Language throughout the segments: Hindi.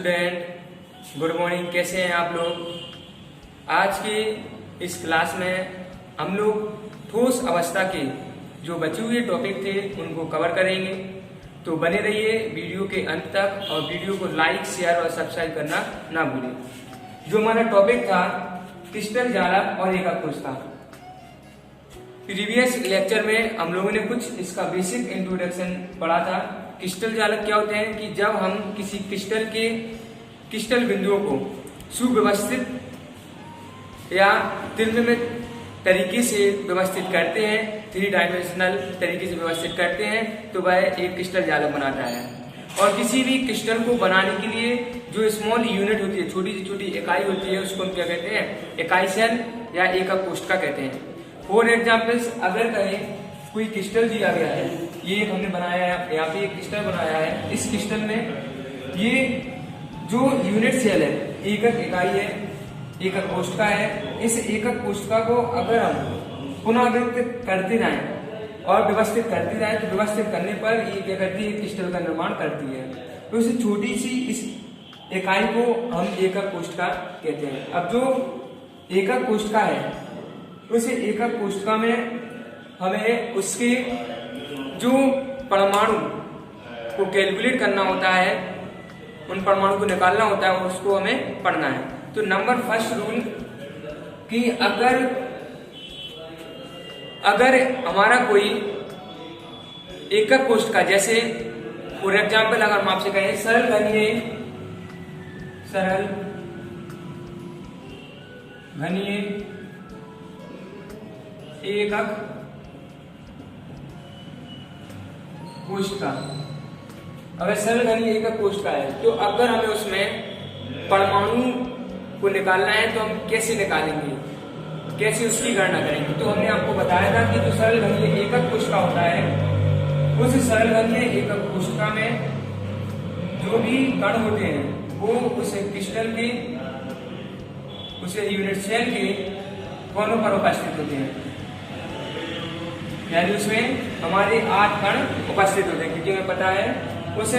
Student, good morning. कैसे हैं आप लोग? आज की इस क्लास में हम लोग ठोस अवस्था के जो बचे हुए टॉपिक थे उनको कवर करेंगे। तो बने रहिए वीडियो के अंत तक और वीडियो को लाइक, शेयर और सब्सक्राइब करना ना भूलें। जो हमारा टॉपिक था क्रिस्टल जालक और एका कोष्ठा। प्रीवियस लेक्चर में हम लोगों ने कुछ इसका बेसिक इंट्रोडक्शन पढ़ा था। क्रिस्टल जालक क्या होते हैं कि जब हम किसी क्रिस्टल बिंदुओं को सुव्यवस्थित या त्रिविमीय तरीके से व्यवस्थित करते हैं, 3 डायमेंशनल तरीके से व्यवस्थित करते हैं, तो वह एक क्रिस्टल जालक बनाता है। और किसी भी क्रिस्टल को बनाने के लिए जो स्मॉल यूनिट होती है, छोटी से छोटी इकाई होती है, उसको हम क्या कहते हैं? इकाई सेल या एकक कोशिका कहते हैं। फॉर एग्जाम्पल्स, अगर कहें कोई क्रिस्टल दिया गया है, ये हमने बनाया है, यहाँ पे एक क्रिस्टल बनाया है। इस क्रिस्टल में ये जो यूनिट सेल है, एकक इकाई है, एकक कोशिका है। इस एकक कोशिका को अगर हम पुनरावृत्त करते जाएं और व्यवस्थित करते जाएं, तो व्यवस्थित करने पर ये क्या करती है? क्रिस्टल का निर्माण करती है। तो इस छोटी सी इस इकाई को हम एकक कोशिका कहते हैं। अब जो एकक कोशिका है, उस एकक कोशिका में हमें उसके जो परमाणु को कैलकुलेट करना होता है, उन परमाणु को निकालना होता है और उसको हमें पढ़ना है। तो नंबर फर्स्ट रूल कि अगर हमारा कोई एकक कोशिका, जैसे फॉर एग्जाम्पल अगर हम आपसे कहें सरल घनीय एकक कोशिका, अगर सरल घनीय एकक कोशिका है, तो अगर हमें उसमें परमाणु को निकालना है तो हम कैसे निकालेंगे, कैसे उसकी गणना करेंगे? तो हमने आपको बताया था कि जो सरल घनीय एकक कोशिका होता है, उस सरल घनीय एकक कोशिका में जो भी कण होते हैं वो उस क्रिस्टल के, उस यूनिट सेल के कोनों पर उपस्थित होते हैं। यानी उसमें हमारे 8 कण उपस्थित होते हैं, क्योंकि हमें पता है उस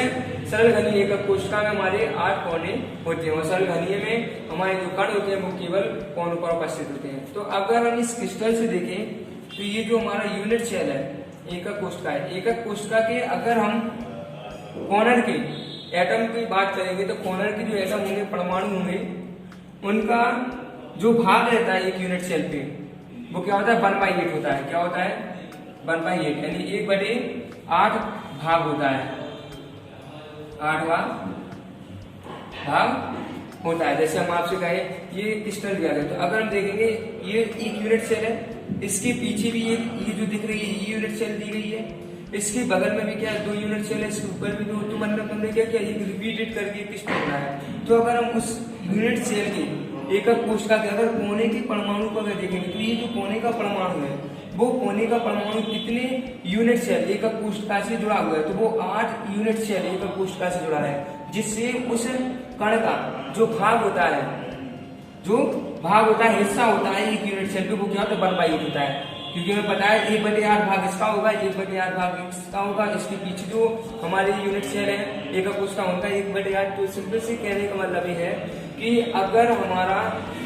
सरल घनीय एकक कोशिका में हमारे 8 कोने होते हैं और सरल घनीय में हमारे जो कण होते हैं वो केवल कोनों पर उपस्थित होते हैं। तो अगर हम इस क्रिस्टल से देखें तो ये जो हमारा यूनिट सेल है, एकक कोशिका है, एकक कोशिका के अगर हम कॉर्नर के एटम की बात करेंगे तो कॉर्नर के जो एटम होंगे, परमाणु होंगे, उनका जो भाग रहता है एक यूनिट सेल पे, वो क्या होता है? 1/8 होता है। क्या होता है? 1/8, यानी 1/8 भाग होता है, 8वां भाग होता है। जैसे हम आपसे कहें ये क्रिस्टल दिया गया, तो अगर हम देखेंगे ये एक यूनिट सेल है, इसके पीछे भी ये जो दिख रही है ये यूनिट सेल दी गई है, इसके बगल में भी क्या है? 2 यूनिट सेल है, इसके ऊपर भी 2। तो हमने क्या किया? एक रिपीटेड करके क्रिस्टल बना है। तो अगर हम उस यूनिट सेल के एकक कोशिका के अगर कोने के परमाणु को अगर देखेंगे, तो ये जो कोने का परमाणु है, वो कोने का परमाणु कितने यूनिट सेल एकक कोशिका से जुड़ा हुआ है? तो वो 8 यूनिट सेल एकक कोशिका से जुड़ा है, जिससे उस कण का जो भाग होता है, हिस्सा होता है एक यूनिट सेल पे, वो क्या होता है? 1/8 होता है। क्योंकि हमें पता है 1/8 भाग इसका होगा, 1/8 भाग इसका होगा। इसके पीछे जो हमारे यूनिट सेल है एकक कोशिका उनका 1/8। तो सिंपल से कहने का मतलब ये है कि अगर हमारा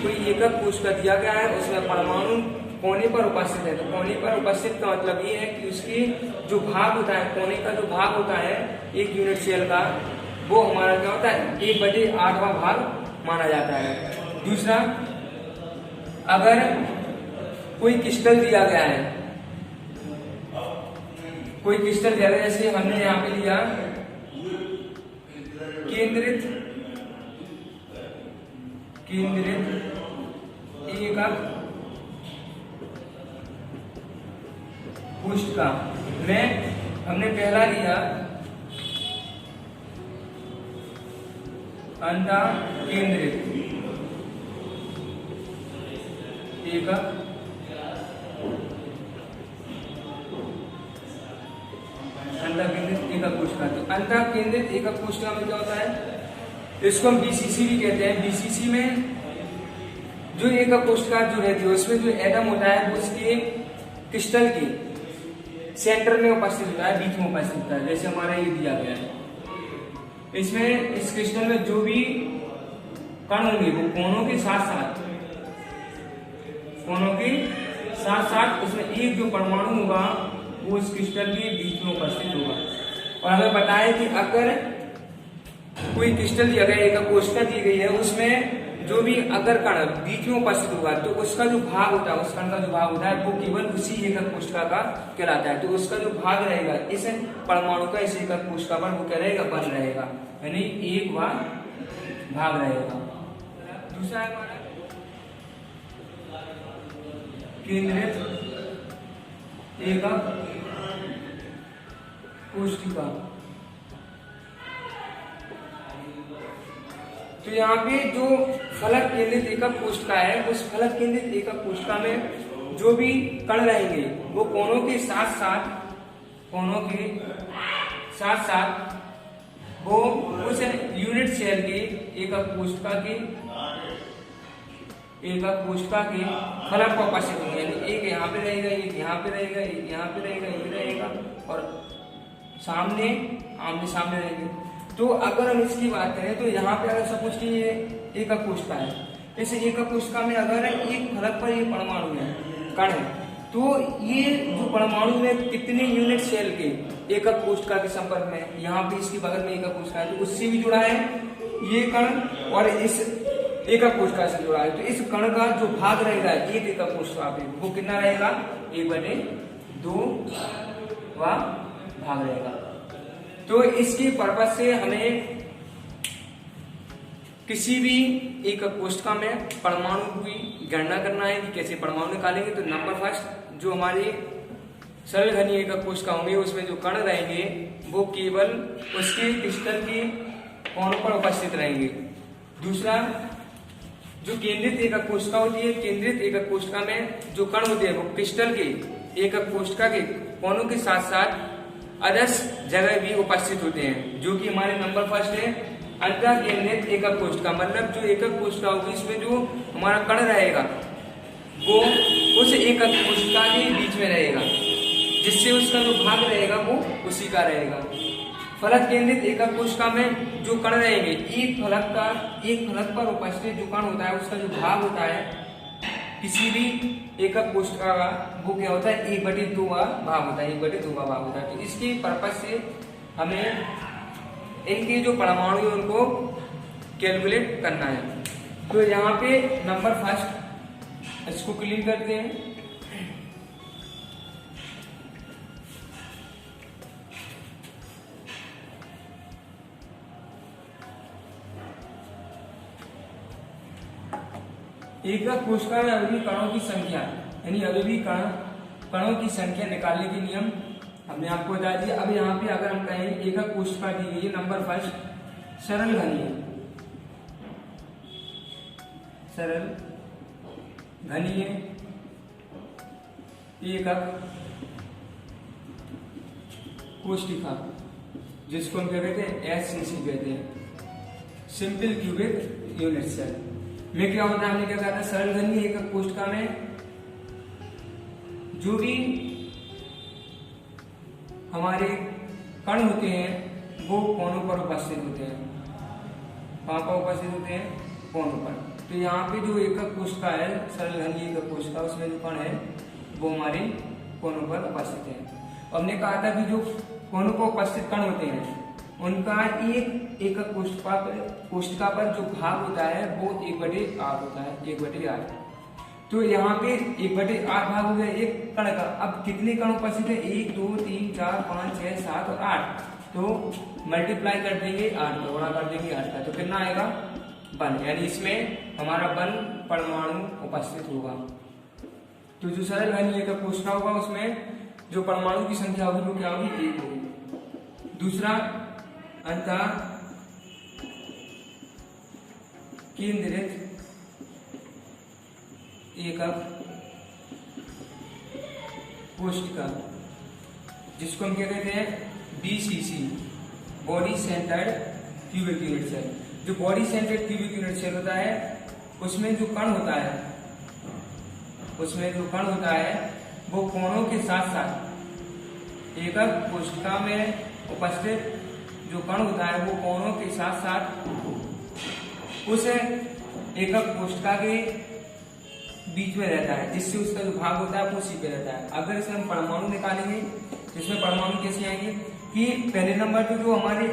कोई एकक कोशिका दिया गया है, उसमें परमाणु कोने पर उपस्थित है, तो कोने पर उपस्थित का मतलब ये है कि उसकी जो भाग होता है, कोने का जो भाग होता है एक यूनिट सेल का, वो हमारा क्या होता है? 1/8वां भाग माना जाता है। दूसरा, अगर कोई क्रिस्टल दिया गया है, जैसे हमने यहाँ पे लिया केंद्रित एकक कोशिका में हमने पहला लिया अंतःकेंद्रित एकक कोशिका। तो अंतःकेंद्रित एकक कोशिका में क्या होता है? इसको हम बीसीसी भी कहते हैं। बीसीसी में जो एकक कोशिका जो रहती है, उसमें जो एटम होता है वो उसके क्रिस्टल के सेंटर में उपस्थित होता है, बीच में उपस्थित होता है। जैसे हमारा ये दिया गया है, इसमें इस क्रिस्टल में जो भी कण होंगे वो कोनों के साथ साथ उसमें एक जो परमाणु होगा वो इस क्रिस्टल के बीच में उपस्थित होगा। और हमें बताया कि अगर कोई क्रिस्टल दिया गया, एक कोशिका दी गई है, उसमें जो भी अगर कण बीच में उपस्थित होगा तो उसका जो भाग होता है, उस कण का जो भाग होता है वो केवल उसी एकक कोशिका का कहलाता है। तो उसका जो भाग रहेगा इस परमाणु का इस एकक कोशिका पर वो क्या रहेगा, बन रहेगा, यानी एक भाग रहेगा। दूसरा है हमारा केंद्रित एकक कोशिका। तो यहाँ पे जो फलक केंद्रित एकक कोशिका है, उस फलक केंद्रित एकक कोशिका में जो भी कण रहेंगे वो कोनों के साथ साथ वो उस यूनिट सेल के एकक कोशिका के फलक पर उपस्थित होंगे, यानी एक यहाँ पे रहेगा, एक यहाँ पे रहेगा, एक यहाँ पे रहेगा, एक रहेगा और आमने सामने रहेंगे। तो अगर हम इसकी बात करें तो यहाँ पे अगर सपोज कि ये एकक कोशिका है, इस एकक कोशिका में अगर एक फलक पर ये परमाणु है, कण है, तो ये जो परमाणु है कितने यूनिट सेल के एकक कोशिका के संपर्क में, यहाँ पे इसके बगल में एकक कोशिका है तो उससे भी जुड़ा है ये कण और इस एकक कोशिका से जुड़ा है। तो इस कण का जो भाग रहेगा एक एकक कोशिका पे वो कितना रहेगा, 1/2 भाग रहेगा। तो इसके पर्पज से हमें किसी भी एकक कोशिका में परमाणु की गणना करना है कि कैसे परमाणु निकालेंगे। तो नंबर फर्स्ट, जो हमारे सरल घनीय एकक कोशिका होंगे उसमें जो कण रहेंगे वो केवल उसके क्रिस्टल के कोनों पर उपस्थित रहेंगे। दूसरा, जो केंद्रित एकक कोशिका होती है, केंद्रित एकक कोशिका में जो कण होते हैं वो क्रिस्टल के एकक कोशिका के कोनों के साथ साथ अदर्श जगह भी उपस्थित होते हैं, जो कि हमारे नंबर फर्स्ट है अंतः केंद्रित एकक कोशिका। मतलब जो एकक कोशिका होगी इसमें जो हमारा कण रहेगा वो उस एकक कोशिका के बीच में रहेगा, जिससे उसका जो भाग रहेगा वो उसी का रहेगा। फलक केंद्रित एकक कोशिका में जो कण रहेंगे एक फलक पर उपस्थित जो कण होता है उसका जो भाग होता है किसी भी एकक कोशिका का वो क्या होता है, 1/2 भाग होता है, 1/2 भाग होता है। तो इसके पर्पज से हमें इनके जो परमाणु है उनको कैलकुलेट करना है। तो यहाँ पे नंबर फर्स्ट इसको क्लीन करते हैं। एकक कोशिका में अभी कणों की संख्या, यानी अभी भी कणों की संख्या निकालने के नियम हमने आपको बता दिया। अब यहाँ पे अगर हम कहें एकक कोशिका दी गई है, नंबर फर्स्ट सरल घनीय एकक कोशिका, जिसको हम क्या कहते हैं, SCC कहते हैं, सिंपल क्यूबिक यूनिट सेल में क्या होता है, हमने क्या कहा था, सरल घनीय एकक कोशिका में जो भी हमारे कण होते हैं वो कोनों पर उपस्थित होते हैं। कहाँ पर उपस्थित होते हैं, कोनों पर। तो यहाँ पे जो एकक कोशिका है, सरल घनीय एकक कोशिका, उसमें जो कण है वो हमारे कोनों पर उपस्थित है। और हमने कहा था कि जो कोनों पर उपस्थित कण होते हैं उनका एक एकक कोशिका पर जो भाग होता है वो 1/8 होता है, 1/8। तो यहाँ पे 1/8 भाग हो गया एक कण का। अब कितने कण उपस्थित है, 1 2 3 4 5 6 7 और 8। तो मल्टीप्लाई कर देंगे 8 का, गुणा कर देंगे 8 का, तो कितना आएगा, 1, यानी इसमें हमारा 1 परमाणु उपस्थित होगा। तो जो सरल घनीय एकक कोशिका होगा उसमें जो परमाणु की संख्या होगी वो क्या होगी, 1 होगी। दूसरा, अंतः केंद्रित एकक कोशिका, जिसको हम क्या कहते हैं, BCC, body centred cubic unit cell. जो body centred cubic unit cell होता है उसमें जो कण होता है वो कोनों के साथ साथ एकक कोशिका में उपस्थित जो कण होता है वो कोणों के साथ साथ उस एकक कोशिका के बीच में रहता है, जिससे उसका जो भाग होता है वो उसी पे रहता है। अगर इसमें हम परमाणु निकालेंगे तो इसमें परमाणु कैसे आएंगे कि पहले नंबर पे जो हमारे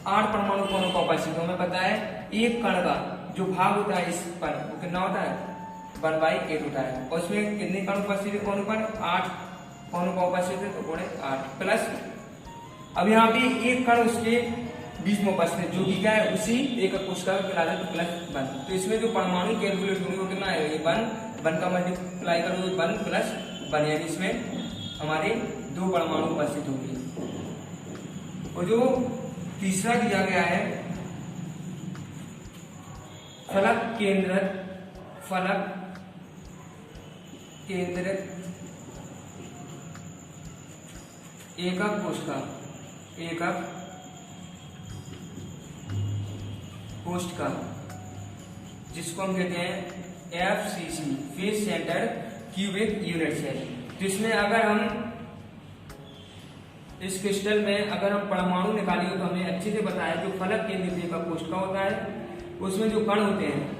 8 परमाणु कोणों का उपस्थित हमें पता है, एक कण का जो भाग होता है इस पर वो कितना होता है 1/8 होता है, और उसमें कितने कण उपस्थित है कोणों पर 8 कोणों का उपस्थित है, तो गुणे 8 प्लस अब यहाँ पे एक कण उसके बीच में उपस्थित है जो कि क्या है उसी एकक कोशिका का कहलाता है, तो प्लस 1। तो इसमें जो परमाणु कैलकुलेट होंगे वो कितना है, ये 1 का मल्टीप्लाई करोगे 1 प्लस 1, यानी इसमें हमारे 2 परमाणु उपस्थित होंगे। और जो तीसरा दिया गया है फलक केंद्रित एकक कोशिका जिसको हम कहते हैं FCC face centre cubic unit cell, जिसमें अगर हम इस क्रिस्टल में अगर हम परमाणु निकालेंगे तो हमें अच्छे से पता है जो फलक केंद्रित एकक कोशिका होता है उसमें जो कण होते हैं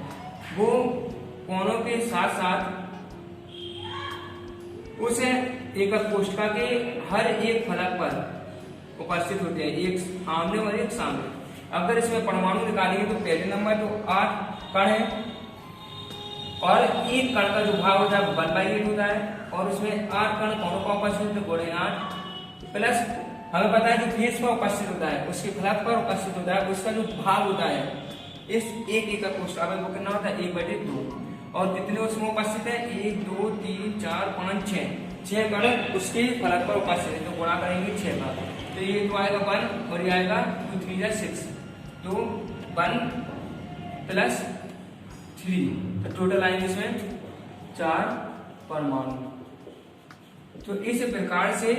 वो कोणों के साथ साथ उस एकक कोशिका के हर एक फलक पर उपस्थित होते हैं, एक आमने और एक सामने। अगर इसमें परमाणु निकालेंगे तो पहले नंबर तो 8 कण है और एक कण का जो भाग होता है 1/8 होता है, और उसमें 8 कण कोणों का उपस्थित होते हैं, गुणे 8 प्लस हमें पता है जो फेस पर उपस्थित होता है उसके फलक पर उपस्थित होता है उसका जो भाग होता है इस एक एकक कोशिका में वो कितना होता है 1/2, और जितने उसमें उपस्थित है 1 2 3 4 5 6 कण उसके फलक पर उपस्थित है, तो गुणा करेंगे 6 का, तो ये तो आएगा 1 और ये आएगा 2 3 6, तो 1 प्लस 3, तो टोटल आएंगे इसमें 4 परमाणु। तो इस प्रकार से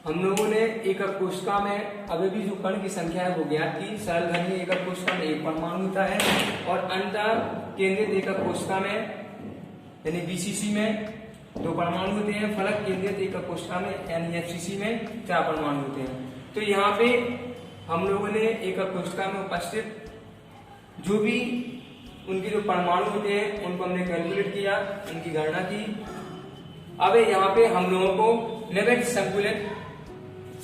हम लोगों ने एकक कोशिका में अभी भी जो कण की संख्या है वो ज्ञात की। सरल घनीय एकक कोशिका में 1 परमाणु होता है और अंतर केंद्रित एकक कोशिका में यानी BCC में 2 परमाणु होते हैं, फलक केंद्रित एकक कोशिका में यानी FCC में 4 परमाणु होते हैं। तो यहाँ पे हम लोगों ने एकक कोशिका में उपस्थित जो भी उनके जो परमाणु होते हैं उनको हमने कैलकुलेट किया, उनकी गणना की। अब यहाँ पे हम लोगों को निविड़ संकुलित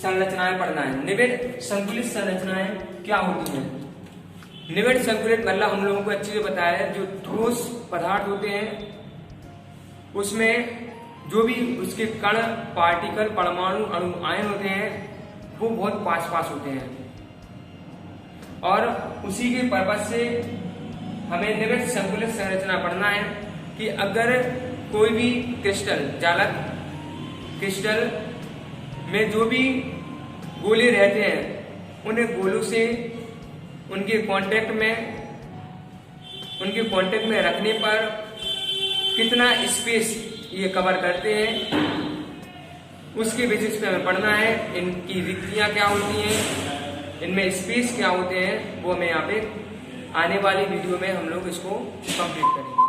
संरचनाएं पढ़ना है। निविड़ संकुलित संरचनाएं क्या होती हैं? निविड़ संकुलित मतलब हम लोगों को अच्छे से बताया है, जो ठोस पदार्थ होते हैं उसमें जो भी उसके कण पार्टिकल परमाणु अणु आयन होते हैं वो बहुत पास होते हैं, और उसी के पर्पज से हमें निविड़ संकुलित संरचना पढ़ना है कि अगर कोई भी क्रिस्टल जालक क्रिस्टल में जो भी गोले रहते हैं उन्हें गोलों से उनके कांटेक्ट में रखने पर कितना स्पेस ये कवर करते हैं उसके बेसिस पे हमें पढ़ना है। इनकी रिक्तियां क्या होती हैं, इनमें स्पेस क्या होते हैं, वो हमें यहाँ पे आने वाली वीडियो में हम लोग इसको कंप्लीट करेंगे।